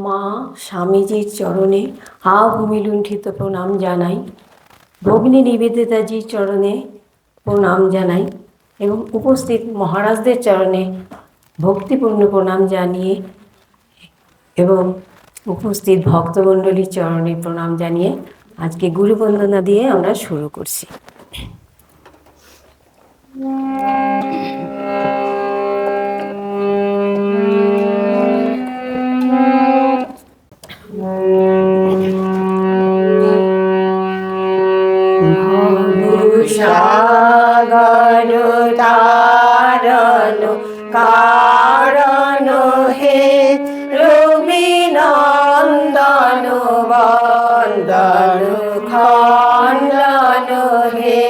মা স্বামীজির চরণে আভূমি লুণ্ঠিত প্রণাম জানাই, ভগ্নী নিবেদিতাজির চরণে প্রণাম জানাই এবং উপস্থিত মহারাজদের চরণে ভক্তিপূর্ণ প্রণাম জানিয়ে এবং উপস্থিত ভক্তমণ্ডলীর চরণে প্রণাম জানিয়ে আজকে গুরুবন্দনা দিয়ে আমরা শুরু করছি। সাগর তারণ কারণ হে রবি নন্দন বন্দন খণ্ডন হে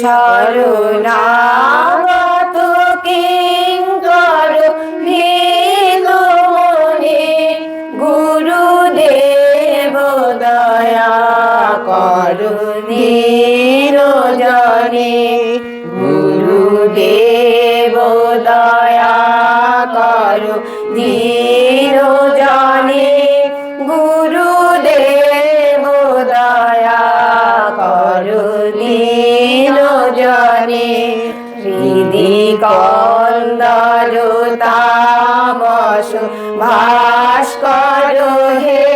শরণাগত কিঙ্কর নীলমণি গুরুদেব দয়া করো নিরজনে, গুরুদেব দয়া করো নিরজনে, গুরুদেব দয়া করো নিরজনে। হৃদি কন্দর তামস ভাস্কর হে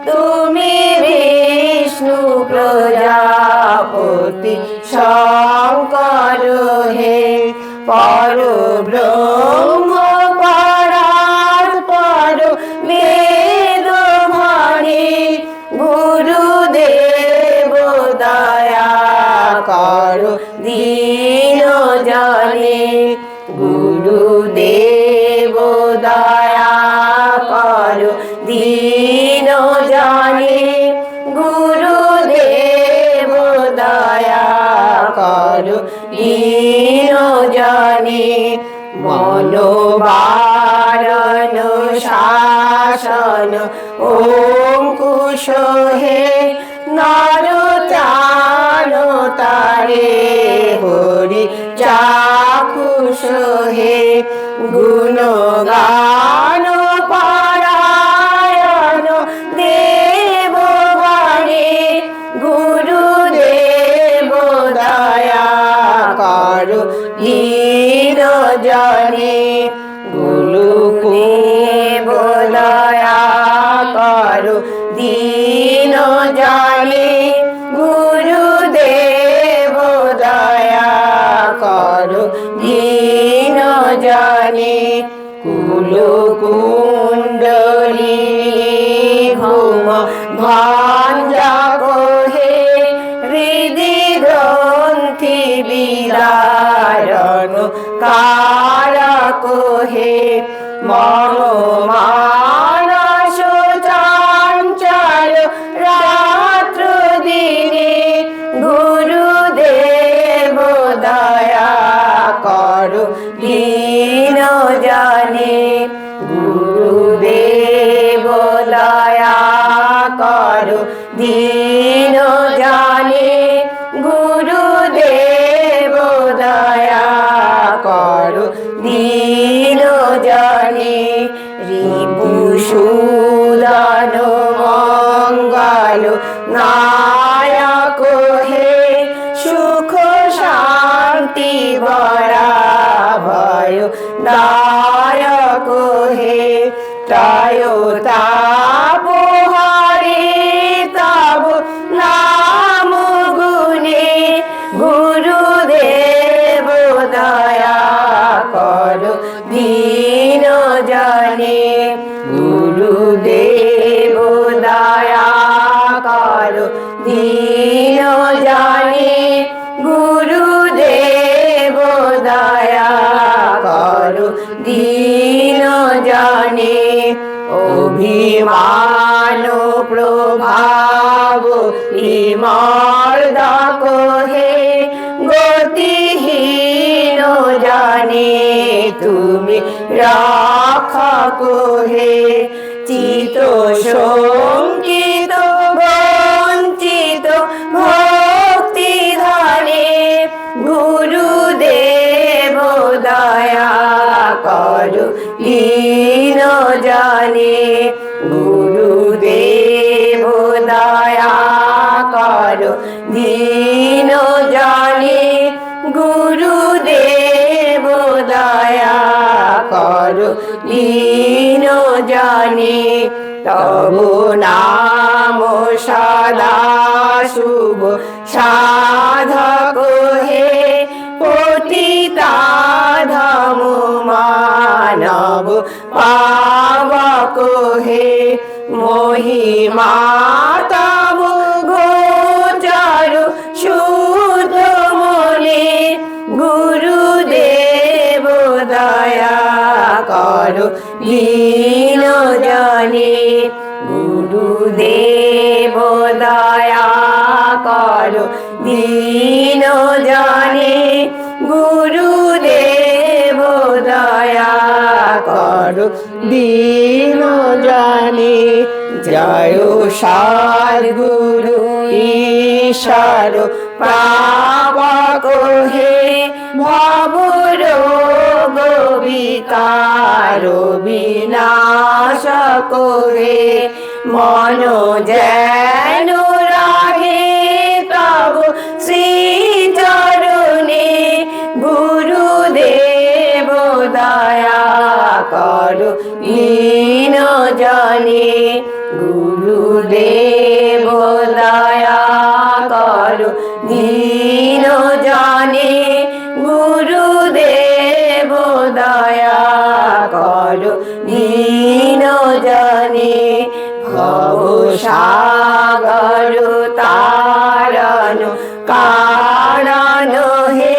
তুমি বিষ্ণু প্রজাপতি শঙ্কর হে পরব্রহ্ম পরাৎপর বেদ ভাণি, গুরুদেব দয়া করো দীনজনে, গুরুদেব দয়া করো দীনজনে, গুরুদেব দয়া করো দীনজনে। মনোবারণ শাসন অঙ্কুশ হে নরচান তারে হরি চাক্ষুষ হে গুণগান পরায়ণ দেবগণে, গুরুদেব দয়া করো দীনজনে, গুরুদেব দয়া করো দীনজনে, গুরুদেব দয়া করো দীনজনে। কুলকুণ্ডলী ঘুম ভঞ্জা কোহে হৃদি গ্রন্থি বিদারণ কারক হে মম মানস চঞ্চল রাত্র দিনে, গুরুদেব দয়া করো দীনজনে, গুরুদেব দয়া করো দীনজনে, গুরুদেব দয়া করো দীনজনে। রিপুসূদন মঙ্গল নায়ক হে সুখ শান্তি ভয় দায়ক হে ত্রয় তাপহারি তব নাম গুণে, গুরুদেব দয়া করো দীনজনে, গুরুদেব দয়া করো দীনজনে, গুরুদেব দয়া করো দীনজনে। অভিমান প্রভাব বিমর্দক হে গতিহীন জানে তুমি রক্ষক হে, চিত শঙ্কিত বঞ্চিত ভক্তি ধনে, গুরুদেব দয়া করো দীনজনে, গুরুদেব দয়া করো দীন জনে, গুরুদেব দয়া করো দীন জনে। তব নাম সদা শুভ সাধক হে, পতিতা ধম মানব পাবক হে। মহিমা তব গোচর শুদ্ধ মনে, গুরুদেব দয়া করো দীন জনে, গুরুদেব দয়া করো দীন জনে, গুরুদেব দয়া করো দীন জনে। জয় সদ্গুরু ঈশ্বর পাবক হে, ভব রোগ বিকার বিনাশক হে। মন যেন রাহে তব শ্রী চরণে, গুরুদেব দয়া করো দীন জনে, গুরুদেব দয়া করো দীন জনে, গুরুদেব দয়া করো দীন জনে। ভব সাগর তারণ কারণ হে,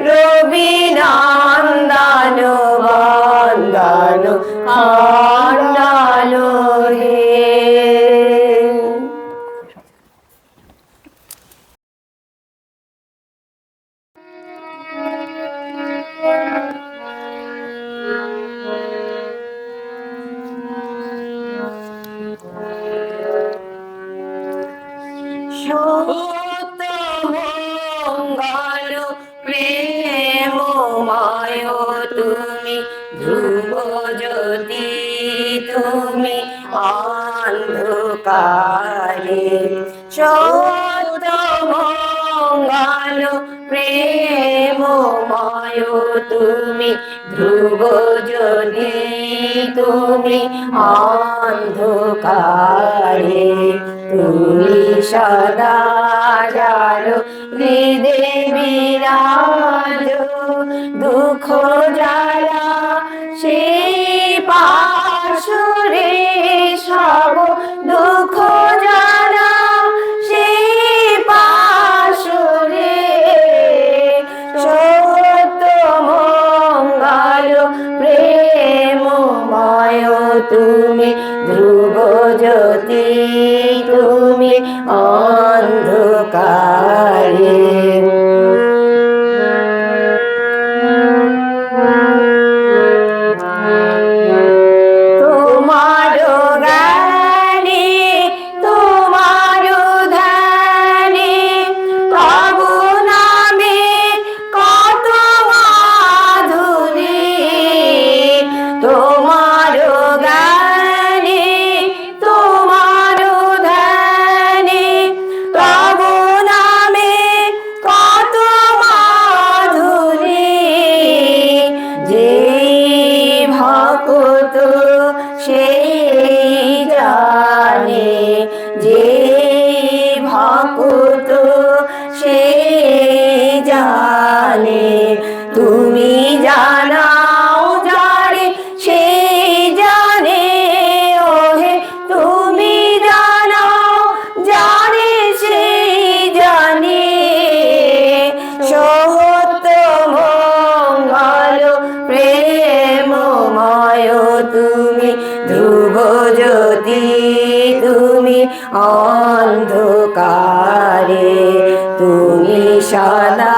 রবি নন্দন বন্দন খণ্ডন হে। সত্য মঙ্গল প্রেমময় তুমি, ধ্রুব জ্যোতি তুমি অন্ধকারে। সত্য মঙ্গল প্রেমময় তুমি, ধ্রুব জ্যোতি তুমি অন্ধকারে। তুমি সদা জালো হৃদে বিরাজ, দুঃখ জ্বালা সেই পাশরে সব দুঃখ জ্বালা সেই পাশরে। সত্য মঙ্গল প্রেমময় তুমি, ধ্রুব জ্যোতি তুমি অন্ধকারে। তোমার জ্ঞানে তোমার ধ্যানে, তব নামে কত মাধুরী। তোমার জ্ঞানে তোমার ধ্যানে, তব নামে কত মাধুরী। যে ভক্ত সেই জানে, যে ভক্ত সেই জানে। তুমি জানাও যারে সেই জানে, ওহে তুমি জানাও যারে সেই জানে। সত্য মঙ্গল প্রেমময় তুমি, ধ্রুব জ্যোতি তুমি অন্ধকারে। তুমি সদা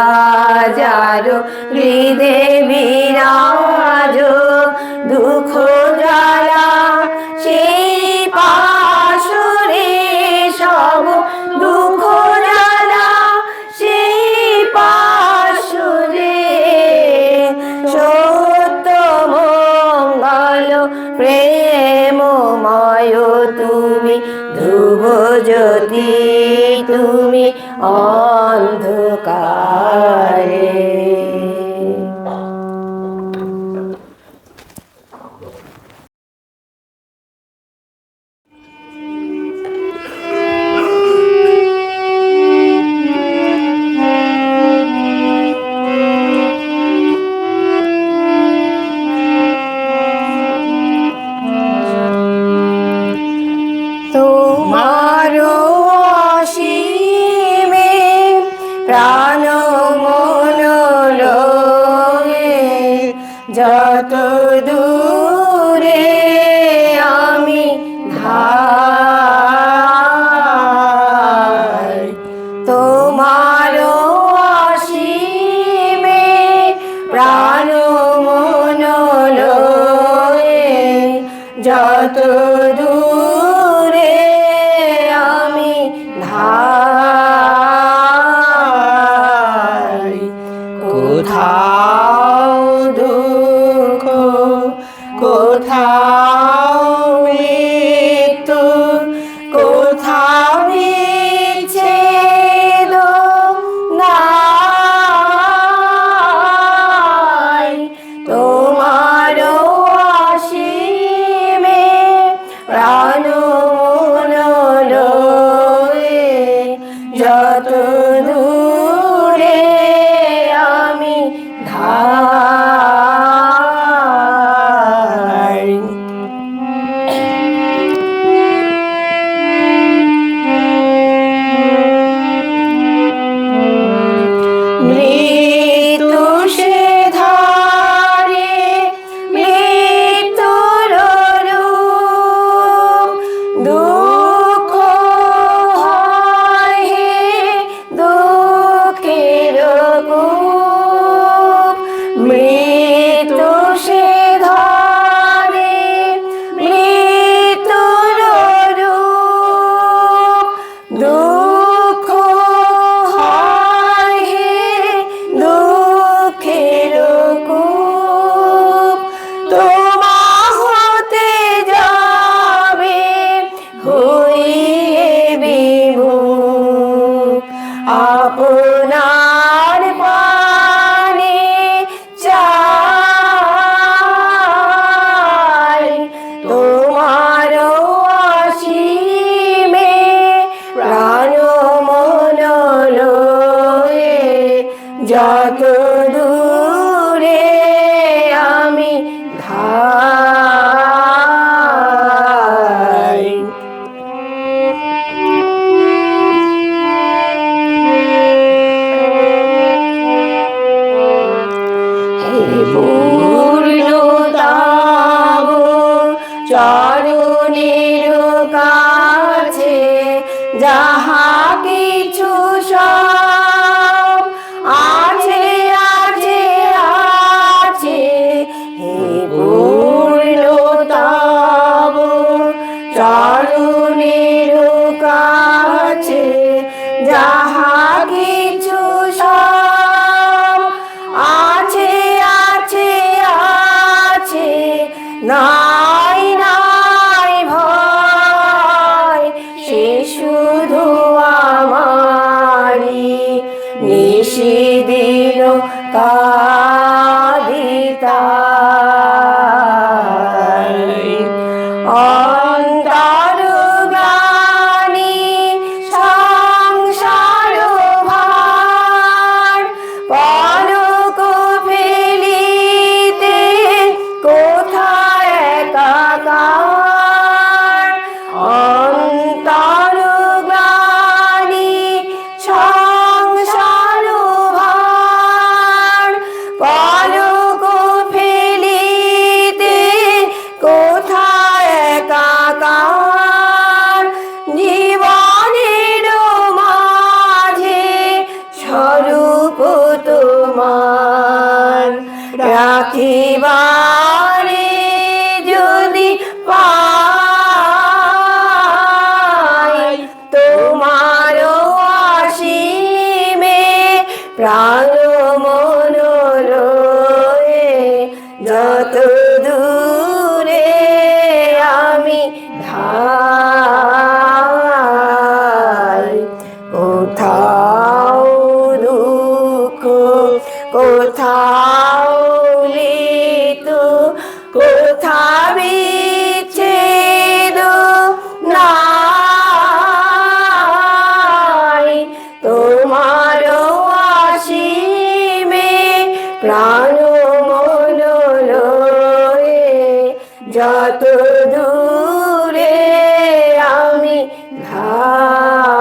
জালো হৃদে বিরাজ, দুঃখ জ্বালা সেই পাশরে সব দুঃখ জ্বালা সেই পাশরে। সত্য মঙ্গল প্রেমময় যায় তুমি ধ্রুব জ্যোতি তুমি অন্ধকারে। তোমারও অসীমে প্রাণ মন লয়ে যত দূরে আমি ধাই, তোমারও অসীমে প্রাণ মন লয়ে যত দূরে আমি ধাই। কোথাও দুঃখ কোথাও মৃত্যু কোথাও বিচ্ছেদ নাই, তোমার অসীমে প্রাণ মন লয়ে যত দূরে আমি ধাই। মৃত্যু সে ধারে মৃত্যুর রূপ, দুঃখ হয় হে দুঃখের কূপ। মৃত্যু সে ধারে মৃত্যুর রূপ, দুঃখ হয় হে দুঃখের কূপ। তোমা হতে যাবে হইয়ে বিমুখ, আপনার পানে চাই, তোমার অসীমে প্রাণ মন লয়ে যত দূরে আমি ধাই। হে পূর্ণতাব চরণের কাছে যাহা কিছু সব আছে আছে আছে। হে পূর্ণতাব চরণের কাছে যাহা কিছু সব আছে আছে আছে। নাই নাই ভয় সে শুধু আমারি, নিশিদিন কাঁদিতাই। অন্তর্গ্লানি সংসার ভার পলক ফেলিতে কোথায় একাকার। অন্তর্গ্লানি সংসার ভার ঠাই, কোথাও দুঃখ, কোথাও মৃত্যু, কোথা বিচ্ছেদ নাই, তোমার অসীমে প্রাণ মন লয়ে যত দূরে আমি ধাই।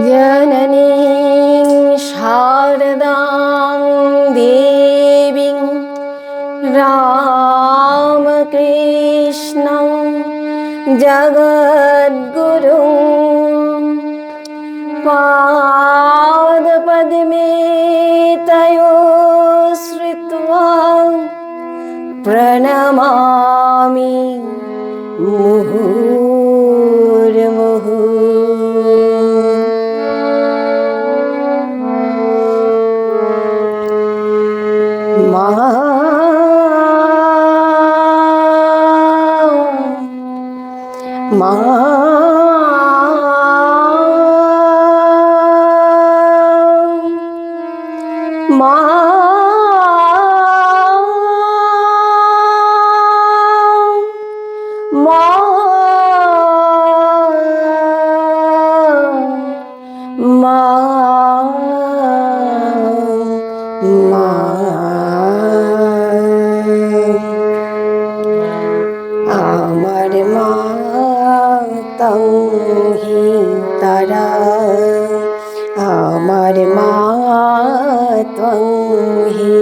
जननीं शारदां देवीं रामकृष्णं जगद्गुरुं पादपद्मे तयोः श्रित्वा प्रणमामि मुहुर्मुहुः। আমার মা তংহি তারা, আমার মা তংহি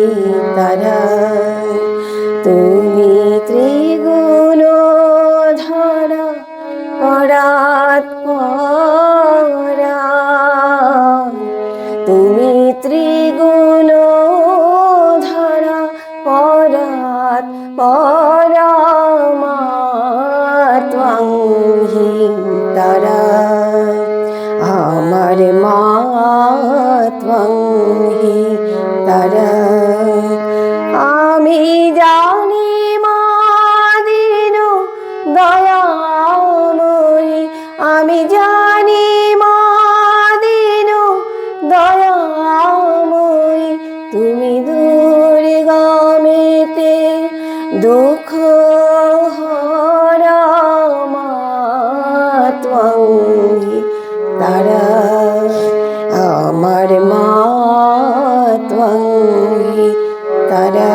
তারা, তুমি ত্রিগুণ ধরা পরাৎপরা, তুমি ত্রিগুণ ধরা পরাৎপরা, মা ত্বংহি তারা, আমার মা ত্বংহি তারা। আমি জানি মা দীনু দয়াময়ী, আমি জানি মা দীনু দয়াময়ী, তুমি দুর্গমেতে দুঃখ হরা, মা ত্বংহি তারা, আমার মা ত্বংহি তারা।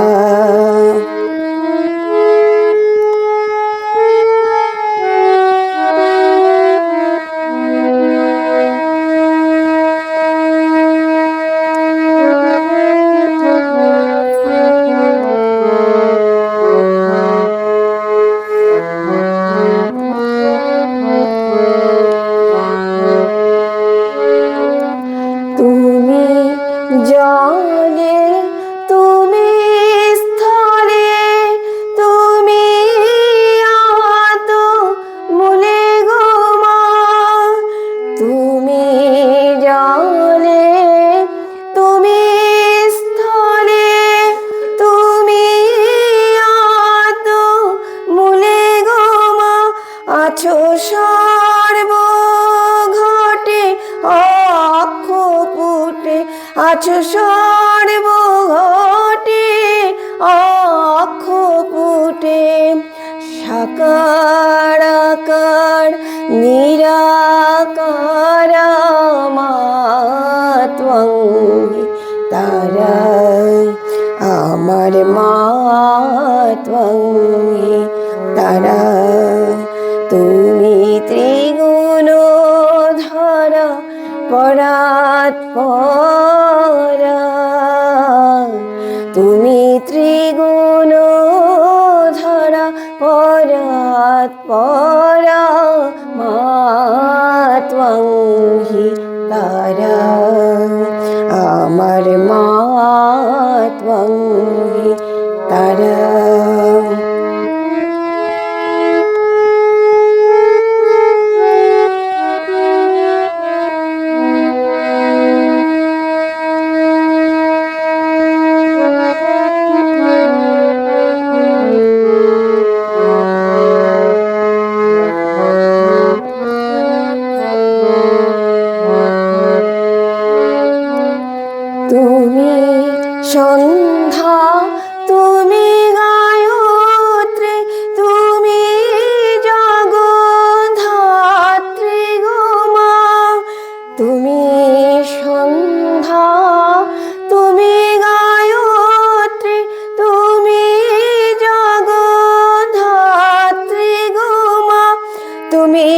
তুমি জলে, তুমি স্থলে, তুমি আত মূলে গো মা, তুমি জলে, তুমি স্থলে, তুমি আত মূলে গো মা, আছো সর্বঘটে অক্ষপুটে, আছো সর্বঘটে অক্ষপুটে, সাকার আকার নিরাকার, মা ত্বংহি তারা, আমার মা ত্বংহি তারা, তুমি ত্রিগুণ ধরা পরাৎ পরা, তুমি ত্রিগুণ ধরা পরাৎ পরা মাত্বং হি তারা, আমার মাত্বং হি তারা। তুমি সন্ধ্যা, তুমি গায়ত্রী, তুমি জগদ্ধাত্রী গো মা। তুমি সন্ধ্যা, তুমি গায়ত্রী, তুমি জগদ্ধাত্রী গো মা। তুমি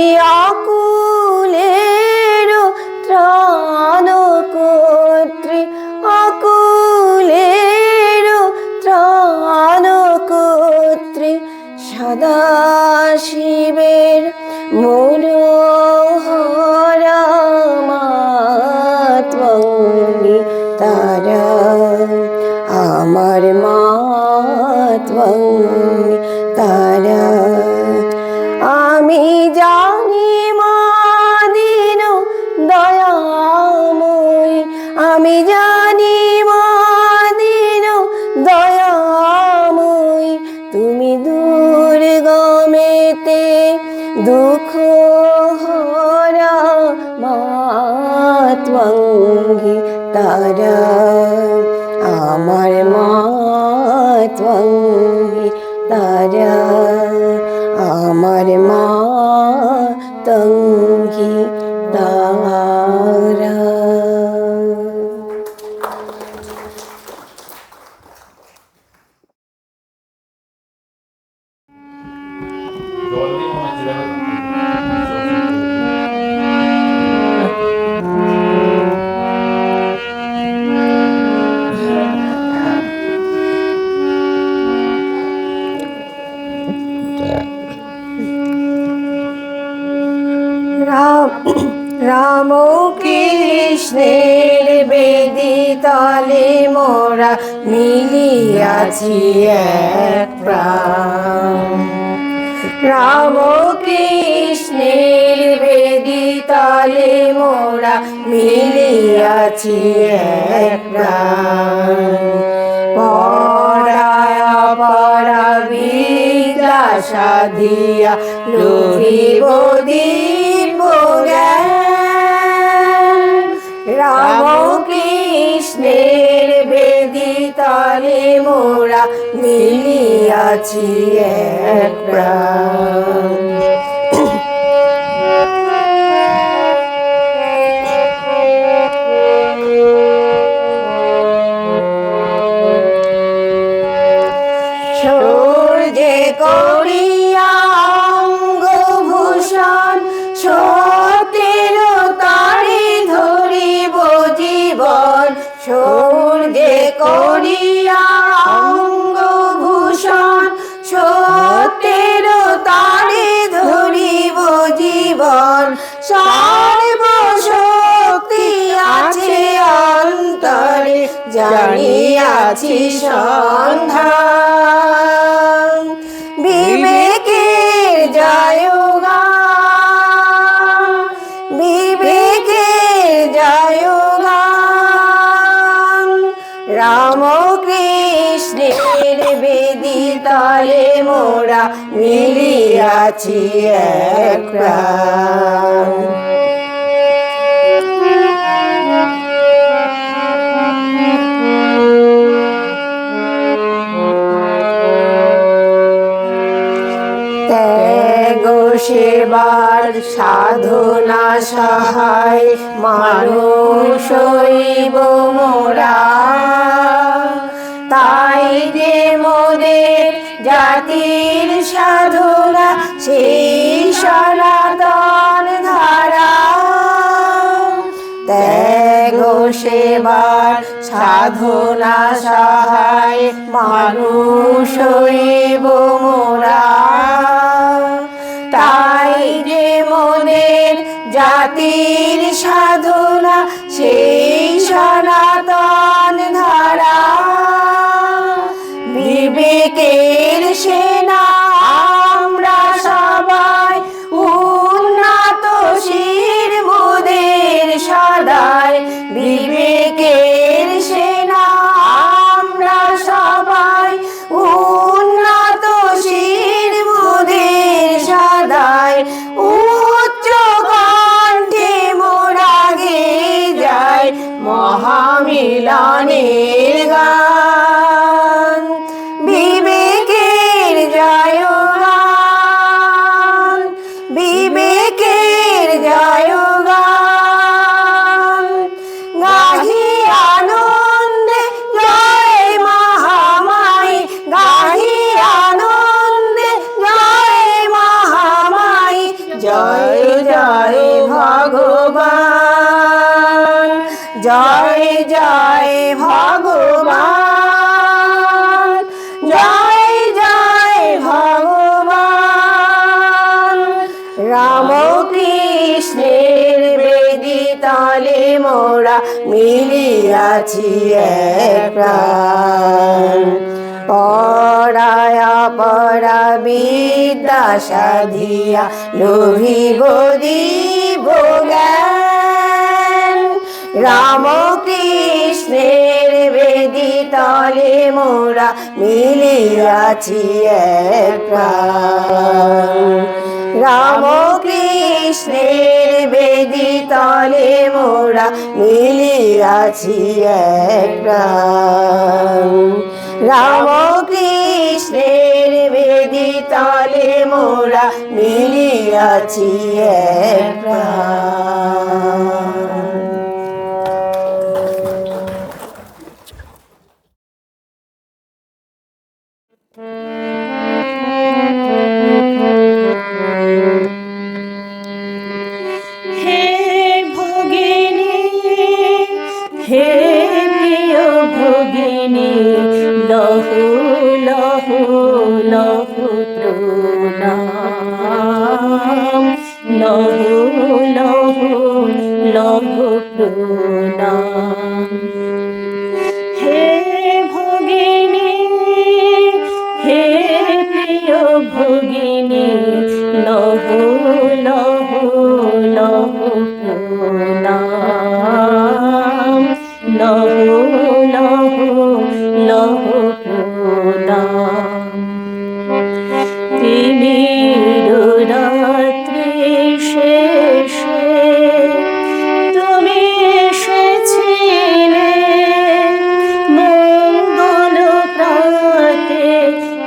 আকুলের ত্রাণকর্ত্রী, আকুলের ত্রাণকর্ত্রী, সদাশিবের মনোহরা মাত্বং হি তারা, আমার মাত্বং হি তারা। আমি জানি মা দীন দয়াময়ী, আমি জানি মা দীন দয়াময়ী, তুমি দুর্গমেতে দুঃখ হরা মাত্বং হি তারা, আমার মাত্বং হি তারা, আমার মাত্বং হি তারা। রাম কৃষ্ণের বেদিতলে মোরা মিলিয়াছি এক প্রাণ। রাম কৃষ্ণের বেদিতলে মোরা মিলিয়াছি এক প্রাণ। পরায়া পরা বিদ্যা সাধিয়া লোভিব দিব্য জ্ঞান। রাম কৃষ্ণের বেদিতলে মোরা মিলিয়াছি এক প্রাণ। সূর্যে করিয়া অঙ্গভূষণ, সত্যের তারে ধরিব জীবন। সূর্যে করিয়া অঙ্গভূষণ, সত্যের তারে ধরিব জীবন। সর্বশক্তি আছে অন্তরে, জানিয়াছি সন্ধান। বিবেকের জয়গান, বিবেকের জয়গান। রাম কৃষ্ণের বেদিতলে মোরা মিলিয়াছি এক প্রাণ। সেবার সাধনা সহায় মানুষ হইব মোরা। তাই যে মোদের জাতির সাধনা, সেই সনাতন ধারা। ত্যাগ সেবার সাধনা সহায় মানুষ হইব মোরা। তাই যে মোদের জাতির সাধনা সেই সনাতন ধারা। বিবেকের সেনা আমরা সবাই, উন্নতশীল মোদের সদাই। বিবেকের সেনা আমরা সবাই, উন্নতশীল মোদের সদাই। উচ্চ কণ্ঠে মোরা গেয়ে যাই মহামিলনের গান। বিবেকের জয়গান, বিবেকের জয়গান। গাহি আনন্দে জয় মহামাই, গাহি আনন্দে জয় মহামাই। জয় জয় ভগবান, জয় জয় ভগবান, জয় জয় ভগবান। রামকৃষ্ণের বেদি তলে মোরা মিলিয়াছি এক প্রাণ। পরায়া পরা বিদ্যা সাধিয়া লোভিব দিব জ্ঞান। রামকৃষ্ণের বেদি তলে মোরা মিলিয়াছি এক প্রাণ। রামকৃষ্ণের বেদি তলে মোরা মিলিয়াছি এক প্রাণ। রামকৃষ্ণের বেদি তলে মোরা মিলিয়াছি এক প্রাণ। হে ভগিনী, হে প্রিয় ভগিনী, লহু লহু লহু প্রণাম, লহু লহু লহু প্রণাম। হে ভগিনী, হে প্রিয় ভগিনী, লহু লহু লহু প্রণাম, লহু লহু লহু প্রণাম। তিমির রাত্রি শেষে তুমি এসেছিলে মঙ্গল প্রাতে।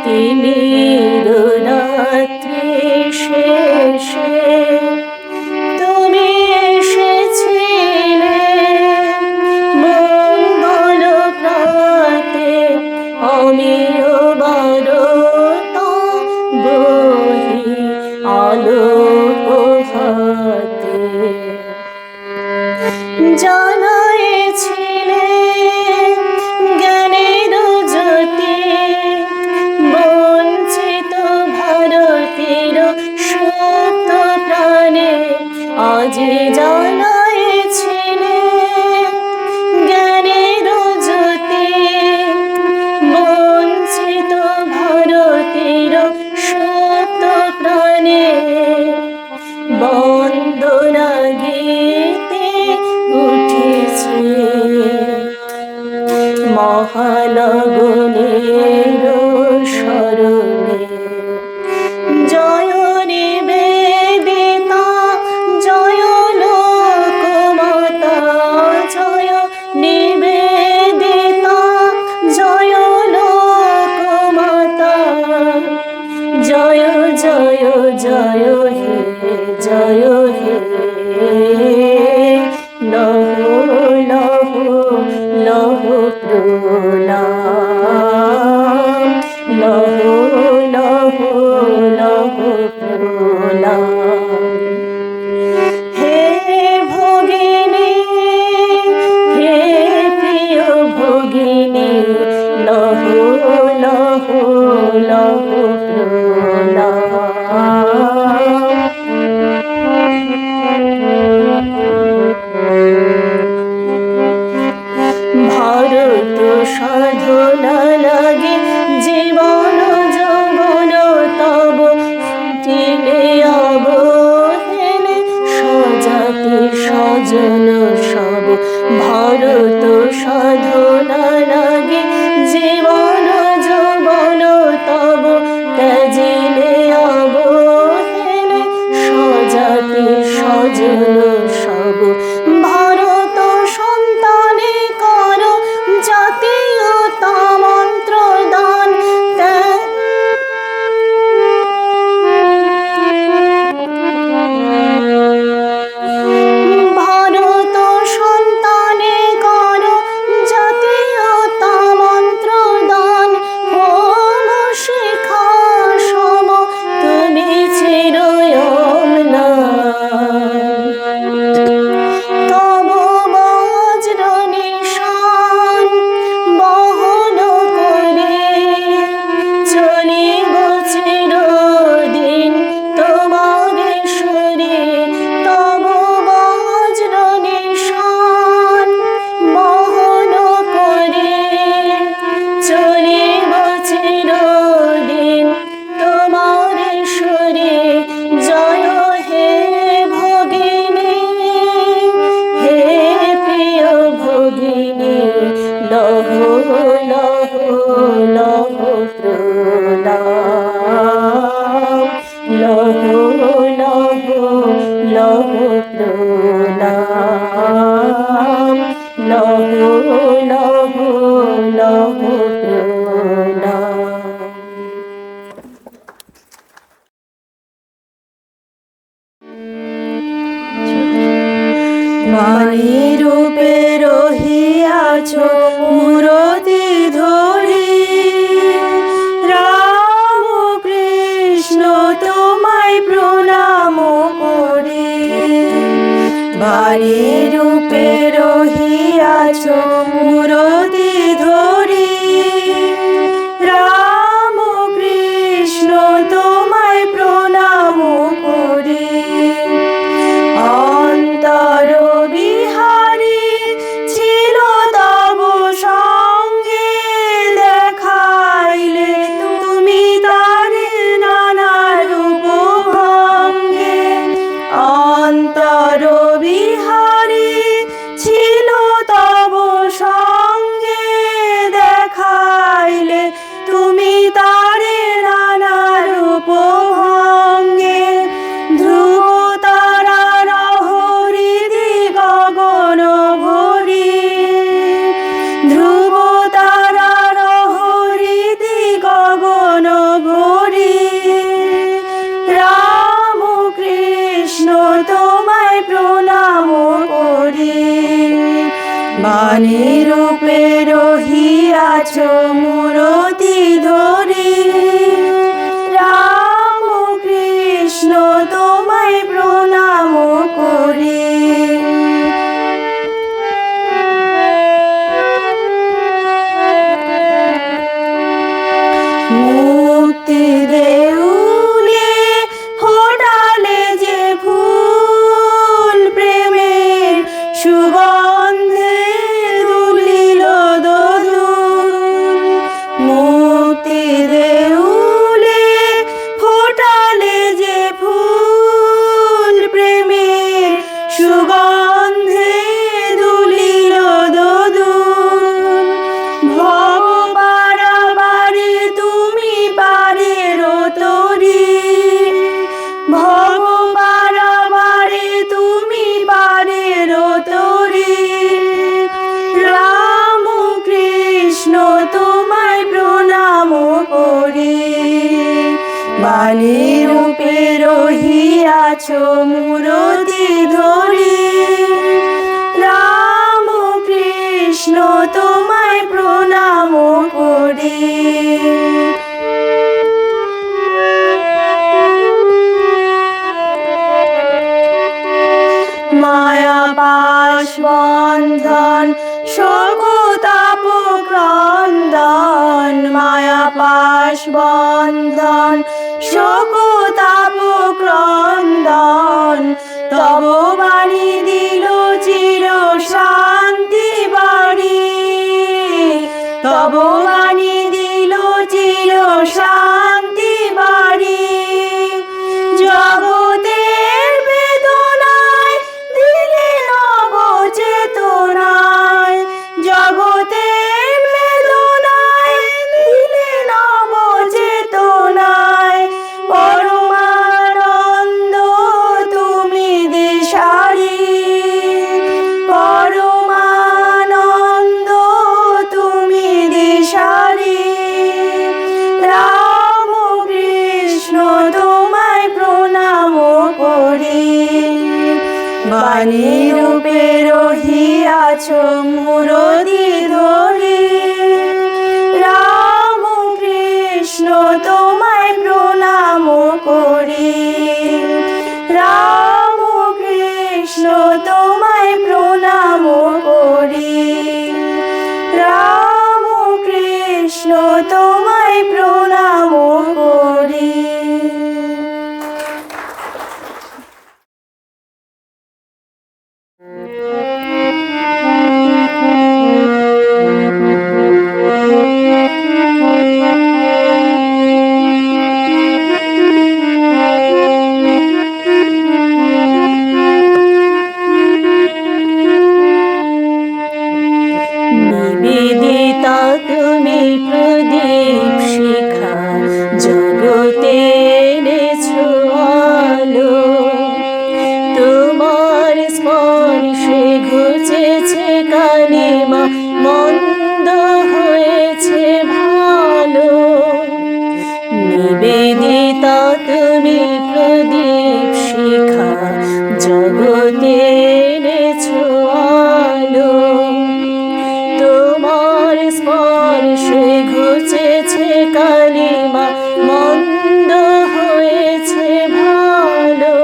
তিমির রাত্রি শেষে তুমি এসেছিলে মঙ্গল প্রাতে। আমিও বারত বহি আলোক হাতে জানাইছিলে জ্ঞানের জ্যোতি। বঞ্চিত ভারতের সুপ্ত প্রাণে আজ জানাইছিলে জ্ঞানের জ্যোতি। বঞ্চিত ভারতের সুপ্ত প্রাণে বন্দনা গীতে উঠেছে মহালগুনের স্মরণে। জয় নিবেদিতা, জয় লোকমাতা, জয় নিবেদিতা, জয় লোকমাতা। জয় জয় জয় হে, জয় হে, লহু লহু লহু প্রণাম। লহ ভারত সাধনা লাগে জীবন যৌবন তব দিলে অবহেলে সজাতি সজন সব ভারত সাধনা লাগে জীবন যৌবন তব ত্যাজিলে অবহেলে সজাতি সজন সব ভারত সন্তানে কর জাতীয়তা মন্ত্র দান ভারত সন্তানে কর জাতীয়তা মন্ত্র দান হোম শিখা সম তুমি চিরয়ম্লান তব বজ্র নিশান বহন করে চলিব চিরদিন তোমারে সুরে তব বজ্র নিশান বহন করে চলিব চিরদিন তোমারে সুরে জয় হে ভগিনী হে প্রিয় ভগিনী লহ লহ লহ প্রণাম লহ লহ লহ প্রণাম লহ লহ লহ প্রণাম। মানি রূপে রহিয়াছ মূরতি ধরি রাম কৃষ্ণ তোমায় প্রণাম করি বাণী রূপে রহিয়াছ মূরতি ধরি রাম কৃষ্ণ তোমায় প্রণাম করি অন্তর বিহারী ছিল তব সঙ্গে দেখাইলে তুমি তারে নানা রূপ ভঙ্গে অন্তর বিহারী ছিল তব সঙ্গে দেখাইলে তুমি তারে নানা রূপ ভঙ্গে ধ্রুব তারা হরিদি গগন ভরি ধ্রুব তারা হরিদি গগন ভরি রাম কৃষ্ণ তোমায় প্রণাম করি বাণী রূপে রহিয়াছ মূরতি ধরি রাম কৃষ্ণ তোমায় প্রণাম করি মুক্তি দেউলে ফোটালে যে ফুল প্রেমের সুগন্ধে দুলিল দোদুল মুক্তি দেউলে ফোটালে যে ফুল প্রেমের সুগন্ধে দুলিল দোদুল ভব পারাবারে তুমি পারের তরি ভব পারাবারে তুমি পারের তরি রাম কৃষ্ণ তোমায় প্রণাম করি বাণী রূপে রহিয়াছ মূরতি ধরি রাম কৃষ্ণ তোমায় প্রণাম করি মায়া পাশ বন্ধন শোক তাপ ক্রন্দন নিরঞ্জন মায়া পাশ বন্ধন শোকতাপ ক্রন্দন তব বাণী দিল চির শান্তি বাড়ি তব বাণী দিল চির শান্তি বাড়ি জগতের বেদনায় দিলে নব চেতনায় জগতের বেদনায় দিলে নব চেতনায় পরমানন্দ তুমি দিশারি পরমানন্দ তুমি দিশারি রাম কৃষ্ণ তোমায় প্রণাম করি বাণী রূপে রহিয়াছ মুরতি ধরি রাম কৃষ্ণ তোমায় প্রণাম করি রাম কৃষ্ণ তোমায় প্রণাম করি রাম কৃষ্ণ তোমায় প্রণাম করি। নিবেদিতা তুমি প্রদীপ শিখা জগতে এনেছো আলো তোমার স্পর্শে ঘুচেছে কালিমা মন্দ হয়েছে ভালো নিবেদিতা তুমি প্রদীপ শিখা জগতে এনেছো আলো তোমার স্পর্শে ঘুচেছে কালিমা মন্দ হয়েছে ভালো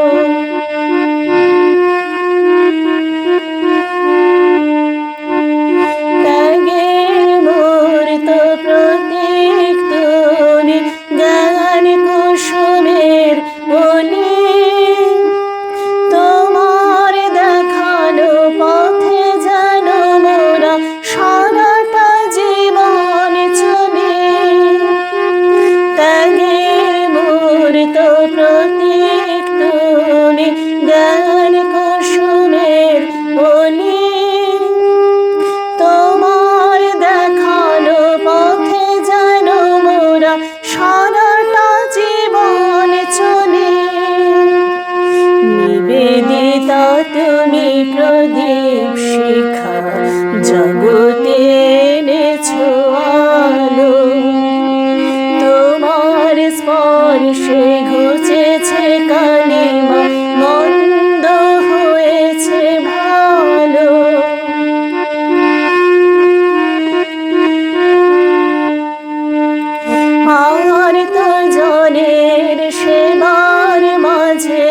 ত্যাগের মূর্ত প্রতীক তুমি জ্ঞান কুসুমের বলি তোমার দেখানো পথে যেন মোরা সারাটা জীবন চলি ত্যাগের মূর্ত প্রতীক তুমি জ্ঞান কুসুমের বলি তোমার দেখানো পথে যেন মোরা সারাটা জীবন চলি নিবেদিতা তুমি প্রদীপ শিখা জগতে এনেছো আলো তোমার স্পর্শে ঘুচেছে কালিমা মন্দ হয়েছে ভালো আর তো জনের সেবার মাঝে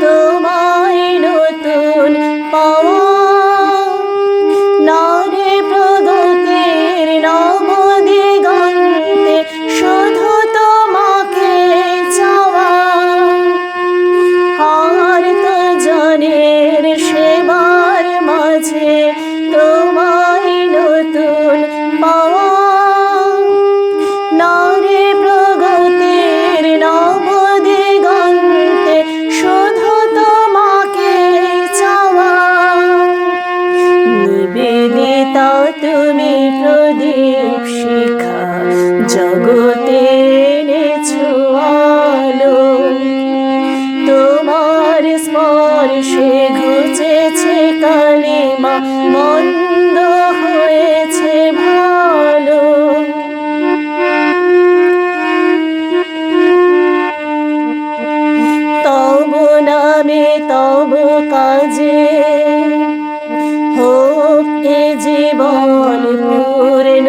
তোমায় নতুন পাওয়া নারে প্রগতির নব দিগন্তে শুধু তোমাকে চাওয়া আর তো জনের সেবার মাঝে তোমায় নতুন পাওয়া নারে প্রগতির নব দিগন্তে শুধু তোমাকে চাওয়া নিবেদিতা তুমি প্রদীপ শিখা জগতে এনেছো আলো তোমার স্পর্শে ঘুচেছে কালিমা মন্দ হয়েছে ভালো তব নামে তব কাজে হোক এ জীবন পূর্ণ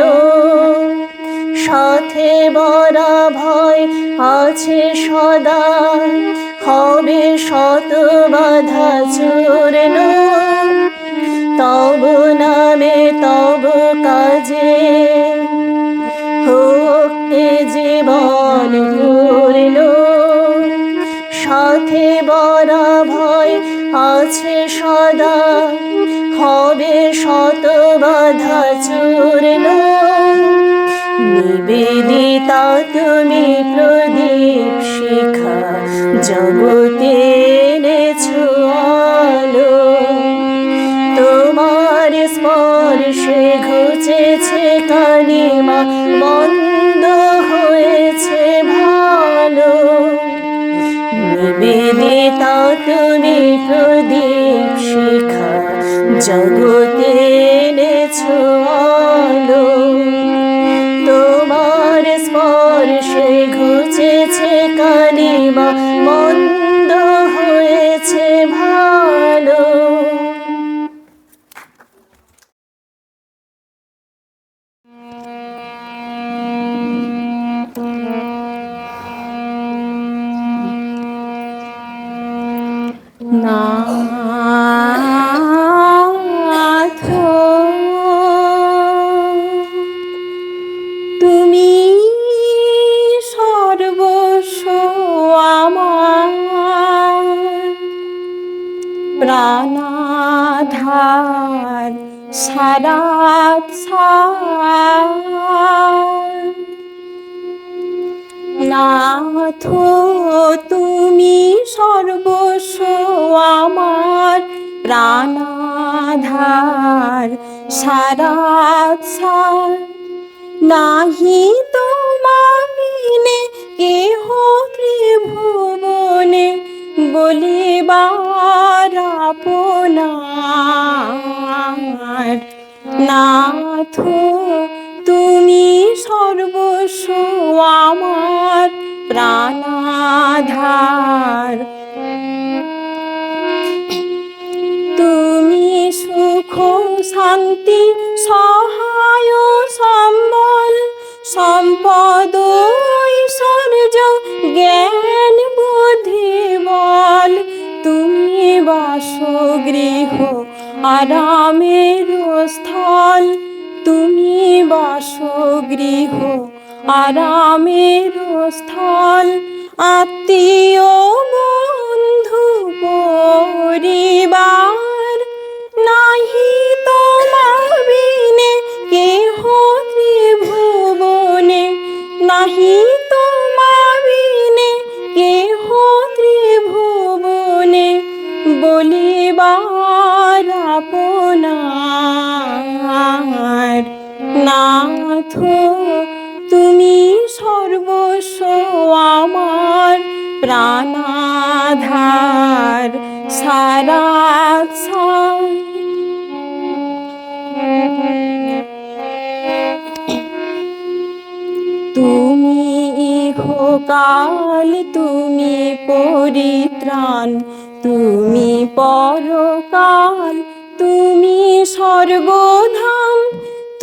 সাথে বরা ভয় আছে সদা হবে শত বাধা চূর্ণ তব নামে তব কাজে জীবন পূর্ণ। সাথে বড় ভয় আছে সদা, হবে শত বাধা চূর্ণ। নিবেদিতা তুমি প্রদীপ শিখা, জগতে এনেছো আলো। তোমার স্পর্শে ঘুচেছে কালিমা, বন্ধ হয়েছে ভালো। নিবেদিতা তুমি প্রদীপ শিখা, জগতে এনেছো আলো। তোমার স্পর্শে ঘুচেছে কালিমা, বন্ধ হয়েছে ভালো। নাথ তুমি সর্বস্ব আমার, প্রাণাধার সারাৎসার। নাথ তুমি সর্বস্ব আমার, প্রাণাধার সারাৎসার। নাহি তোমাবিনে কেহ ত্রিভুবনে, বলিবার আপনার। নাথ তুমি সর্বস্ব আমার, প্রাণাধার। তুমি সুখ শান্তি সহায় সম্বল, সম্পদ ঐশ্বর্য জ্ঞান বুদ্ধি বল। তুমি বাসগৃহ আরামের স্থল, তুমি বাসগৃহ আরামের স্থল। আত্মীয় বন্ধু পরিবার, নাহি তোমাবিনে কেহ ত্রিভুবনে, নাহি তোমাবিনে কেহ ত্রিভুবনে, বলিবার আপনার। নাথ তুমি সর্বস্ব আমার, প্রাণাধার সারাৎসার। তুমি ইহকাল তুমি পরিত্রাণ, তুমি পরকাল তুমি স্বর্গধাম।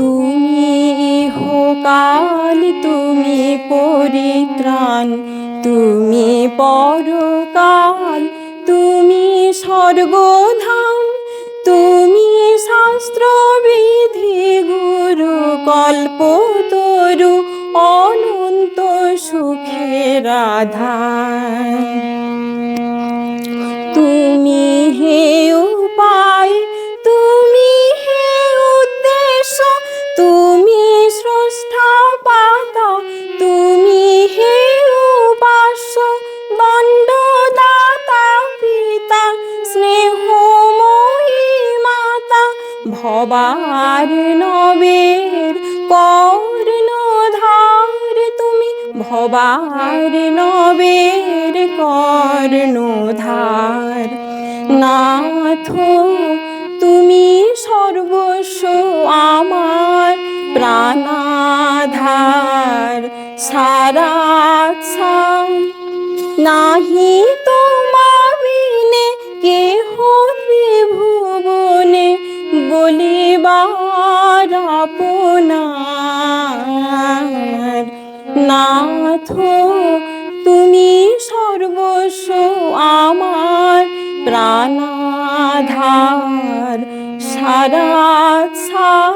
তুমি ইহকাল তুমি পরিত্রাণ, তুমি পরকাল তুমি স্বর্গধাম। তুমি শাস্ত্র বিধি গুরু কল্পতরু, অনন্ত সুখের আধার। তুমি হে উপায়, তুমি হে উদ্দেশ্য, তুমি স্রষ্টা পাতা, তুমি হে উপাস্য। দণ্ডদাতা পিতা, স্নেহময়ী মাতা, ভবার নবের কর্ণধার। তুমি ভবার নবের কর্ণধার। নাথ তুমি সর্বস্ব আমার, প্রাণাধার সারাৎসার। নাহি তোমাবিনে কেহ ত্রিভুবনে, বলিবার আপনার। নাথ তুমি সর্বস্ব আমার, প্রাণাধার সারাৎসার।